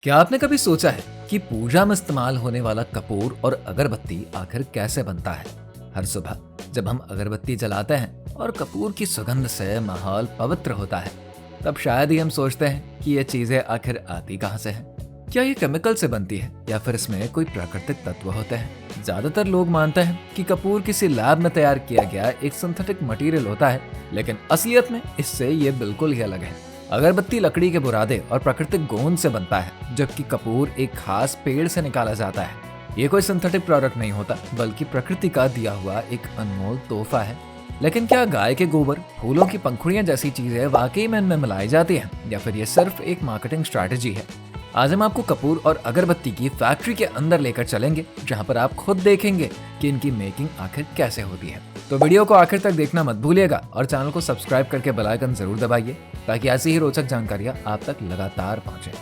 क्या आपने कभी सोचा है कि पूजा में इस्तेमाल होने वाला कपूर और अगरबत्ती आखिर कैसे बनता है? हर सुबह जब हम अगरबत्ती जलाते हैं और कपूर की सुगंध से माहौल पवित्र होता है, तब शायद ही हम सोचते हैं कि ये चीजें आखिर आती कहाँ से हैं। क्या ये केमिकल से बनती है या फिर इसमें कोई प्राकृतिक तत्व होते हैं? ज्यादातर लोग मानते हैं कि कपूर किसी लैब में तैयार किया गया एक सिंथेटिक मटेरियल होता है, लेकिन असलियत में इससे ये बिल्कुल ही अलग है। अगरबत्ती लकड़ी के बुरादे और प्राकृतिक गोंद से बनता है, जबकि कपूर एक खास पेड़ से निकाला जाता है। ये कोई सिंथेटिक प्रोडक्ट नहीं होता, बल्कि प्रकृति का दिया हुआ एक अनमोल तोहफा है। लेकिन क्या गाय के गोबर, फूलों की पंखुड़ियां जैसी चीजें वाकई में इनमें मिलाई जाती हैं, या फिर ये सिर्फ एक मार्केटिंग स्ट्रैटेजी है? आज हम आपको कपूर और अगरबत्ती की फैक्ट्री के अंदर लेकर चलेंगे, जहां पर आप खुद देखेंगे कि इनकी मेकिंग आखिर कैसे होती है। तो वीडियो को आखिर तक देखना मत भूलिएगा और चैनल को सब्सक्राइब करके बेल आइकन जरूर दबाइए, ताकि ऐसी ही रोचक जानकारियां आप तक लगातार पहुंचे।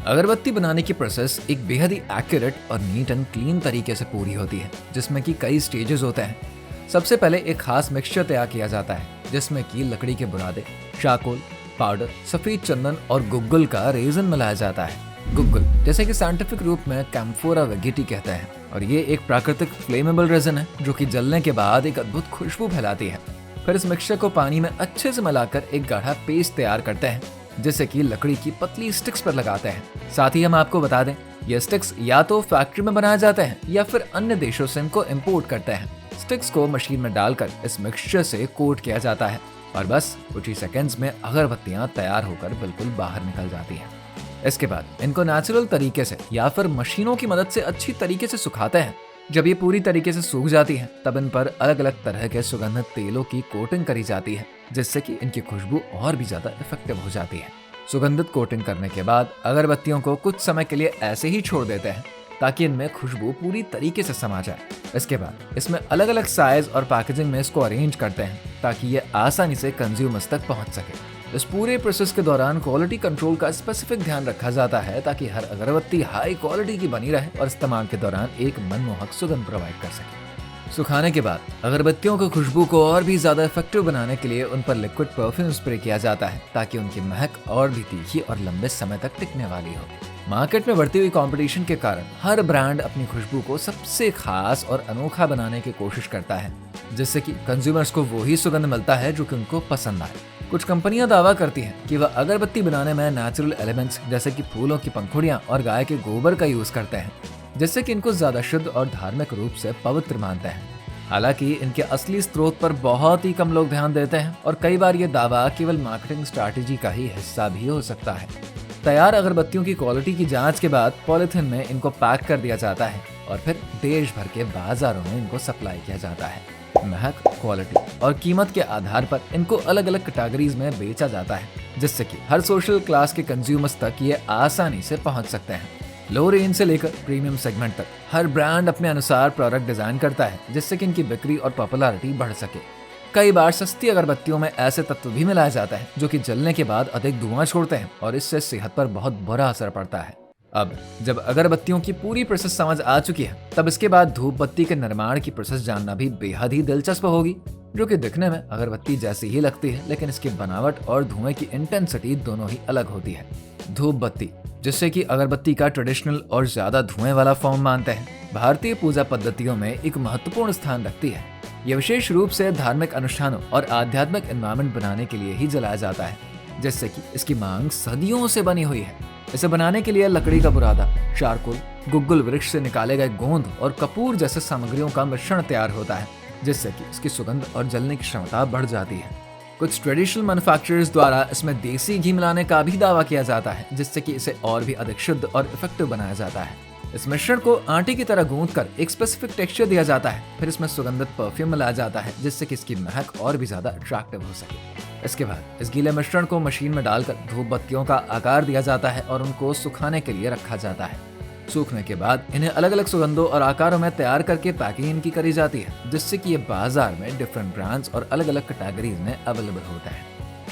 अगरबत्ती बनाने की प्रोसेस एक बेहद ही एक्यूरेट और नीट एंड क्लीन तरीके से पूरी होती है, जिसमें कि कई स्टेजेस होते हैं। सबसे पहले एक खास मिक्सचर तैयार किया जाता है, जिसमें कि लकड़ी के बुरादे, चारकोल पाउडर, सफेद चंदन और गुग्गुल का रेजिन मिलाया जाता है। गुग्गुल, जैसे कि साइंटिफिक रूप में कैम्फोरा वेगेटी कहते हैं, और ये एक प्राकृतिक फ्लेमेबल रेजिन है जो कि जलने के बाद एक अद्भुत खुशबू फैलाती है। फिर इस मिक्सचर को पानी में अच्छे से मिलाकर एक गाढ़ा पेस्ट तैयार करते हैं, जिसे कि लकड़ी की पतली स्टिक्स पर लगाते हैं। साथ ही हम आपको बता दें, ये स्टिक्स या तो फैक्ट्री में बनाए जाते हैं या फिर अन्य देशों से इनको इम्पोर्ट करते हैं। स्टिक्स को मशीन में डालकर इस मिक्सचर से कोट किया जाता है और बस कुछ ही सेकेंड्स में अगरबत्तियां तैयार होकर बिल्कुल बाहर निकल जाती हैं। इसके बाद इनको नेचुरल तरीके से या फिर मशीनों की मदद से अच्छी तरीके से सुखाते हैं। जब ये पूरी तरीके से सूख जाती हैं, तब इन पर अलग अलग तरह के सुगंधित तेलों की कोटिंग करी जाती है, जिससे कि इनकी खुशबू और भी ज्यादा इफेक्टिव हो जाती है। सुगंधित कोटिंग करने के बाद अगरबत्तियों को कुछ समय के लिए ऐसे ही छोड़ देते हैं, ताकि इनमें खुशबू पूरी तरीके से समा जाए। इसके बाद इसमें अलग अलग साइज और पैकेजिंग में इसको अरेंज करते हैं, ताकि ये आसानी से कंज्यूमर्स तक पहुंच सके। इस पूरे प्रोसेस के दौरान क्वालिटी कंट्रोल का स्पेसिफिक ध्यान रखा जाता है, ताकि हर अगरबत्ती हाई क्वालिटी की बनी रहे और इस्तेमाल के दौरान एक मनमोहक सुगंध प्रोवाइड कर सके। सुखाने के बाद अगरबत्तियों की खुशबू को और भी ज्यादा इफेक्टिव बनाने के लिए उन पर लिक्विड परफ्यूम स्प्रे किया जाता है, ताकि उनकी महक और भी तीखी और लंबे समय तक टिकने वाली हो। मार्केट में बढ़ती हुई कंपटीशन के कारण हर ब्रांड अपनी खुशबू को सबसे खास और अनोखा बनाने की कोशिश करता है, जिससे कि कंज्यूमर्स को वही सुगंध मिलता है जो कि उनको पसंद आए। कुछ कंपनियां दावा करती हैं कि वह अगरबत्ती बनाने में नेचुरल एलिमेंट्स जैसे कि फूलों की पंखुड़ियां और गाय के गोबर का यूज करते हैं, जिससे कि इनको ज्यादा शुद्ध और धार्मिक रूप से पवित्र मानते हैं। हालांकि इनके असली स्रोत पर बहुत ही कम लोग ध्यान देते हैं और कई बार ये दावा केवल मार्केटिंग स्ट्रैटेजी का ही हिस्सा भी हो सकता है। तैयार अगरबत्तियों की क्वालिटी की जांच के बाद पॉलिथीन में इनको पैक कर दिया जाता है और फिर देश भर के बाजारों में इनको सप्लाई किया जाता है। महक, क्वालिटी और कीमत के आधार पर इनको अलग अलग कैटेगरीज में बेचा जाता है, जिससे कि हर सोशल क्लास के कंज्यूमर्स तक ये आसानी से पहुंच सकते हैं। लो रेंज से लेकर प्रीमियम सेगमेंट तक हर ब्रांड अपने अनुसार प्रोडक्ट डिजाइन करता है, जिससे कि इनकी बिक्री और पॉपुलैरिटी बढ़ सके। कई बार सस्ती अगरबत्तियों में ऐसे तत्व भी मिलाया जाता है जो कि जलने के बाद अधिक धुआं छोड़ते हैं और इससे सेहत पर बहुत बुरा असर पड़ता है। अब जब अगरबत्तियों की पूरी प्रोसेस समझ आ चुकी है, तब इसके बाद धूप बत्ती के निर्माण की प्रोसेस जानना भी बेहद ही दिलचस्प होगी, जो कि दिखने में अगरबत्ती जैसी ही लगती है, लेकिन इसकी बनावट और धुएं की इंटेंसिटी दोनों ही अलग होती है। धूप बत्ती, जिससे कि अगरबत्ती का ट्रेडिशनल और ज्यादा धुएं वाला फॉर्म मानते हैं, भारतीय पूजा पद्धतियों में एक महत्वपूर्ण स्थान रखती है। यह विशेष रूप से धार्मिक अनुष्ठानों और आध्यात्मिक एनवायरनमेंट बनाने के लिए ही जलाया जाता है, जिससे कि इसकी मांग सदियों से बनी हुई है। इसे बनाने के लिए लकड़ी का बुरादा, चारकोल, गुग्गुल वृक्ष से निकाले गए गोंद और कपूर जैसे सामग्रियों का मिश्रण तैयार होता है, जिससे कि इसकी सुगंध और जलने की क्षमता बढ़ जाती है। कुछ ट्रेडिशनल मैन्युफैक्चरर्स द्वारा इसमें देसी घी मिलाने का भी दावा किया जाता है, जिससे कि इसे और भी अधिक शुद्ध और इफेक्टिव बनाया जाता है। इस मिश्रण को आटे की तरह गूंथकर एक स्पेसिफिक टेक्सचर दिया जाता है, फिर इसमें सुगंधित परफ्यूम मिलाया जाता है, जिससे कि इसकी महक और भी ज्यादा अट्रैक्टिव हो सके। इसके बाद इस गीले मिश्रण को मशीन में डालकर धूप बत्तियों का आकार दिया जाता है और उनको सुखाने के लिए रखा जाता है। सूखने के बाद इन्हें अलग अलग सुगंधों और आकारों में तैयार करके पैकिंग इनकी करी जाती है, जिससे कि ये बाजार में डिफरेंट ब्रांड्स और अलग अलग कैटेगरीज में अवेलेबल होता है।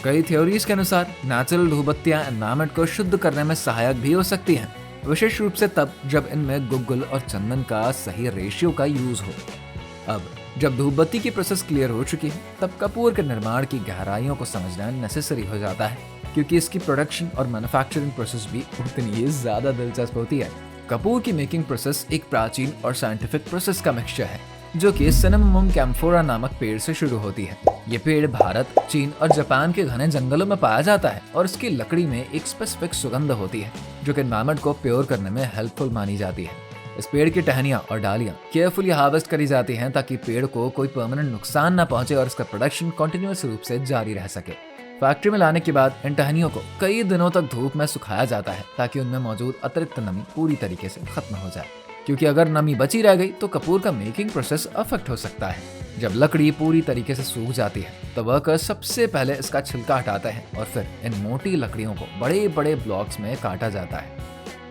कई थ्योरीज के अनुसार नेचुरल धूप बत्तियां एनवायरनमेंट को शुद्ध करने में सहायक भी हो सकती हैं, विशेष रूप से तब जब इनमें गुग्गुल और चंदन का सही रेशियो का यूज हो। अब जब धूप बत्ती की प्रोसेस क्लियर हो चुकी है, तब कपूर के निर्माण की गहराइयों को समझना नेसेसरी हो जाता है। क्योंकि इसकी प्रोडक्शन और मैन्युफैक्चरिंग प्रोसेस भी उतनी ही ज़्यादा दिलचस्प होती है। कपूर की मेकिंग प्रोसेस एक प्राचीन और साइंटिफिक प्रोसेस का मिक्सचर है जो कि सिनेमोमम कैम्फोरा नामक पेड़ से शुरू होती है। ये पेड़ भारत, चीन और जापान के घने जंगलों में पाया जाता है और इसकी लकड़ी में एक स्पेसिफिक सुगंध होती है जो कि एनवायरनमेंट को प्योर करने में हेल्पफुल मानी जाती है। इस पेड़ की टहनियां और डालियां केयरफुली हार्वेस्ट करी जाती हैं ताकि पेड़ को कोई परमानेंट नुकसान न पहुंचे और इसका प्रोडक्शन कंटिन्यूअस रूप से जारी रह सके। फैक्ट्री में लाने के बाद इन टहनियों को कई दिनों तक धूप में सुखाया जाता है ताकि उनमें मौजूद अतिरिक्त नमी पूरी तरीके से खत्म हो जाए, क्योंकि अगर नमी बची रह गई तो कपूर का मेकिंग प्रोसेस अफेक्ट हो सकता है। जब लकड़ी पूरी तरीके से सूख जाती है तो वर्कर्स सबसे पहले इसका छिलका हटाते हैं और फिर इन मोटी लकड़ियों को बड़े बड़े ब्लॉक्स में काटा जाता है।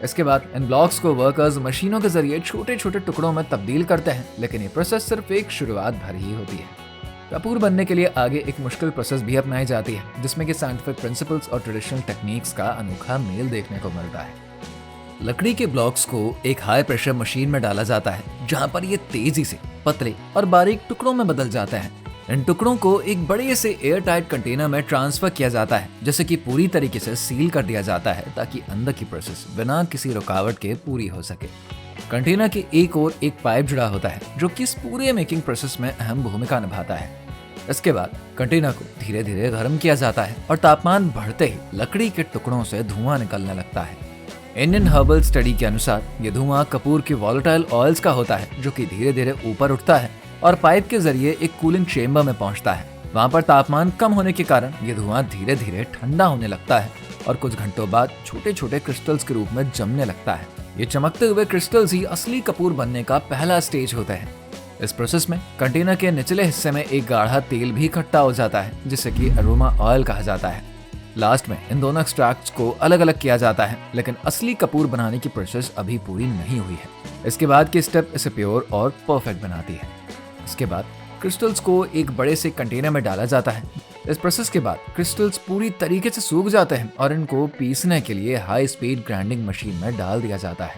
इसके बाद इन ब्लॉक्स को वर्कर्स मशीनों के जरिए छोटे छोटे टुकड़ों में तब्दील करते हैं, लेकिन ये प्रोसेस सिर्फ एक शुरुआत भर ही होती है। कपूर बनने के लिए आगे एक मुश्किल प्रोसेस भी अपनाई जाती है जिसमें कि साइंटिफिक प्रिंसिपल्स और ट्रेडिशनल टेक्निक्स का अनोखा मेल देखने को मिलता है। लकड़ी के ब्लॉक्स को एक हाई प्रेशर मशीन में डाला जाता है जहां पर ये तेजी से पतले और बारीक टुकड़ों में बदल जाते हैं। इन टुकड़ों को एक बड़े से एयर टाइट कंटेनर में ट्रांसफर किया जाता है जिसे कि पूरी तरीके से सील कर दिया जाता है ताकि अंदर की प्रोसेस बिना किसी रुकावट के पूरी हो सके। कंटेनर के एक ओर एक पाइप जुड़ा होता है जो कि इस पूरे मेकिंग प्रोसेस में अहम भूमिका निभाता है। इसके बाद कंटेनर को धीरे धीरे गर्म किया जाता है और तापमान बढ़ते ही लकड़ी के टुकड़ों से धुआं निकलने लगता है। इंडियन हर्बल स्टडी के अनुसार ये धुआं कपूर के वॉलेटाइल ऑयल्स का होता है जो कि धीरे धीरे ऊपर उठता है और पाइप के जरिए एक कूलिंग चेंबर में पहुंचता है। वहां पर तापमान कम होने के कारण ये धुआं धीरे धीरे ठंडा होने लगता है और कुछ घंटों बाद छोटे छोटे क्रिस्टल्स के रूप में जमने लगता है। ये चमकते हुए क्रिस्टल्स ही असली कपूर बनने का पहला स्टेज होता है। इस प्रोसेस में कंटेनर के निचले हिस्से में एक गाढ़ा तेल भी इकट्ठा हो जाता है जिसे कि अरोमा ऑयल कहा जाता है। लास्ट में इन दोनों एक्सट्रैक्ट्स को अलग अलग किया जाता है, लेकिन असली कपूर बनाने की प्रोसेस अभी पूरी नहीं हुई है। इसके बाद की स्टेप इसे प्योर और परफेक्ट बनाती है। इसके बाद क्रिस्टल्स को एक बड़े से कंटेनर में डाला जाता है। इस प्रोसेस के बाद क्रिस्टल्स पूरी तरीके से सूख जाते हैं और इनको पीसने के लिए हाई स्पीड ग्राइंडिंग मशीन में डाल दिया जाता है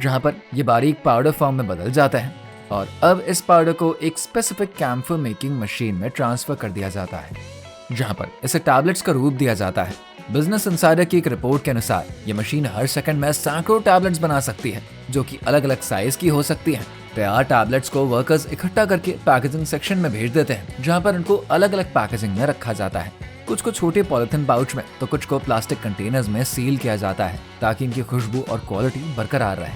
जहां पर ये बारीक पाउडर फॉर्म में बदल जाता है और अब इस पाउडर को एक स्पेसिफिक कैम्फर मेकिंग मशीन में ट्रांसफर कर दिया जाता है जहां पर इसे टैबलेट्स का रूप दिया जाता है। बिजनेस इंसाइडर की एक रिपोर्ट के अनुसार ये मशीन हर सेकंड में सैकड़ों टैबलेट्स बना सकती है जो कि अलग अलग साइज की हो सकती हैं। तैयार टैबलेट्स को वर्कर्स इकट्ठा करके पैकेजिंग सेक्शन में भेज देते हैं जहां पर इनको अलग अलग पैकेजिंग में रखा जाता है। कुछ को छोटे पॉलिथीन पाउच में तो कुछ को प्लास्टिक कंटेनर्स में सील किया जाता है ताकि इनकी खुशबू और क्वालिटी बरकरार रहे।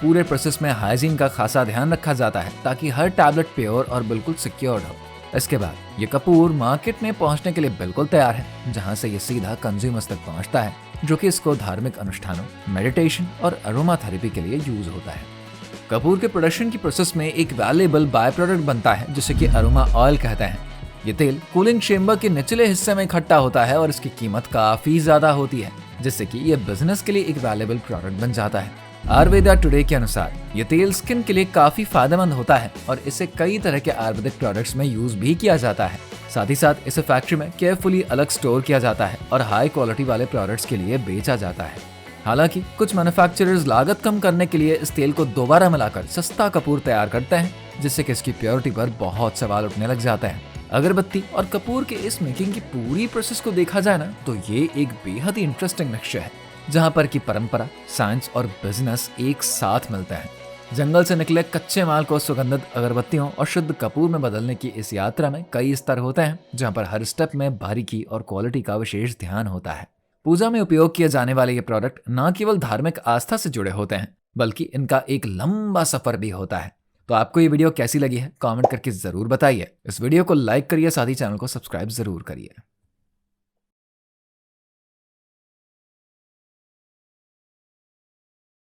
पूरे प्रोसेस में हाइजीन का खासा ध्यान रखा जाता है ताकि हर टैबलेट प्योर और बिल्कुल सिक्योर्ड हो। इसके बाद ये कपूर मार्केट में पहुंचने के लिए बिल्कुल तैयार है जहां से ये सीधा कंज्यूमर्स तक पहुंचता है जो कि इसको धार्मिक अनुष्ठानों, मेडिटेशन और अरोमा थेरेपी के लिए यूज होता है। कपूर के प्रोडक्शन की प्रोसेस में एक वैल्यूएबल बाय प्रोडक्ट बनता है जिसे कि अरोमा ऑयल कहते हैं। ये तेल कूलिंग चेंबर के निचले हिस्से में इकट्ठा होता है और इसकी कीमत काफी ज्यादा होती है जिससे कि ये बिजनेस के लिए एक वैल्यूएबल प्रोडक्ट बन जाता है। आयुर्वेदा टुडे के अनुसार ये तेल स्किन के लिए काफी फायदेमंद होता है और इसे कई तरह के आयुर्वेदिक प्रोडक्ट्स में यूज भी किया जाता है। साथ ही साथ इसे फैक्ट्री में केयरफुली अलग स्टोर किया जाता है और हाई क्वालिटी वाले प्रोडक्ट्स के लिए बेचा जाता है। हालांकि कुछ मैन्युफैक्चरर्स लागत कम करने के लिए इस तेल को दोबारा मिलाकर सस्ता कपूर तैयार करते हैं जिससे कि इसकी प्योरिटी पर बहुत सवाल उठने लग जाते हैं। अगरबत्ती और कपूर के इस मेकिंग की पूरी प्रोसेस को देखा जाए ना तो ये एक बेहद ही इंटरेस्टिंग मिक्सचर है जहां पर की परंपरा, साइंस और बिजनेस एक साथ मिलते हैं। जंगल से निकले कच्चे माल को सुगंधित अगरबत्तियों और शुद्ध कपूर में बदलने की इस यात्रा में कई स्तर होते हैं जहां पर हर स्टेप में बारीकी और क्वालिटी का विशेष ध्यान होता है। पूजा में उपयोग किए जाने वाले ये प्रोडक्ट न केवल धार्मिक आस्था से जुड़े होते हैं बल्कि इनका एक लंबा सफर भी होता है। तो आपको ये वीडियो कैसी लगी है कमेंट करके जरूर बताइए। इस वीडियो को लाइक करिए, साथ ही चैनल को सब्सक्राइब जरूर करिए।